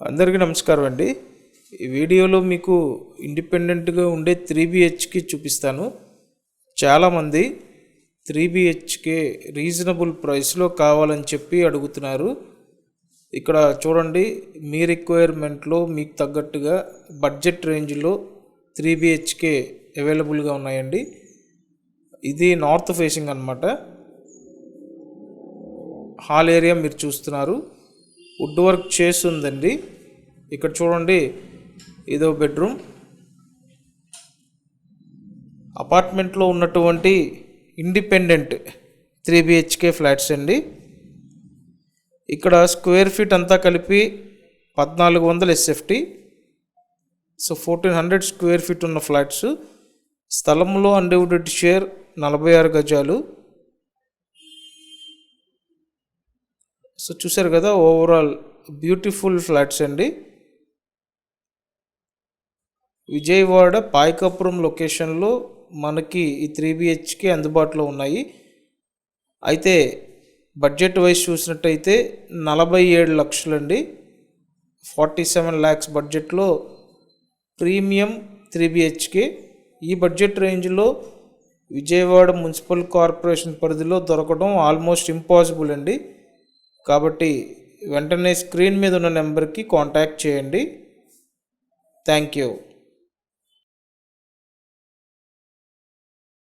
అందరికీ నమస్కారం అండి. ఈ వీడియోలో మీకు ఇండిపెండెంట్గా ఉండే 3BHK చూపిస్తాను. చాలామంది 3BHK రీజనబుల్ ప్రైస్లో కావాలని చెప్పి అడుగుతున్నారు. ఇక్కడ చూడండి, మీ రిక్వైర్మెంట్లో మీకు తగ్గట్టుగా బడ్జెట్ రేంజ్లో 3BHK అవైలబుల్గా ఉన్నాయండి. ఇది నార్త్ ఫేసింగ్ అన్నమాట. హాల్ ఏరియా మీరు చూస్తున్నారు, వుడ్ వర్క్ చేసి ఉందండి. ఇక్కడ చూడండి, ఇదో బెడ్రూమ్. అపార్ట్మెంట్లో ఉన్నటువంటి ఇండిపెండెంట్ 3BHK ఫ్లాట్స్ అండి. ఇక్కడ స్క్వేర్ ఫీట్ అంతా కలిపి 1400 SFT. సో 1400 స్క్వేర్ ఫీట్ ఉన్న ఫ్లాట్స్. స్థలంలో అన్డివైడెడ్ షేర్ 46 గజాలు. సో చూసారు కదా, ఓవరాల్ బ్యూటిఫుల్ ఫ్లాట్స్ అండి. విజయవాడ పాయకాపురం లొకేషన్లో మనకి ఈ 3BHK అందుబాటులో ఉన్నాయి. అయితే బడ్జెట్ వైజ్ చూసినట్టయితే 47 లక్షలండి. 47 lakhs బడ్జెట్లో ప్రీమియం 3BHK. ఈ బడ్జెట్ రేంజ్లో విజయవాడ మున్సిపల్ కార్పొరేషన్ పరిధిలో దొరకడం ఆల్మోస్ట్ ఇంపాసిబుల్ అండి. కాబట్టి వెంటనే స్క్రీన్ మీద ఉన్న నెంబర్కి కాంటాక్ట్ చేయండి. Thank you.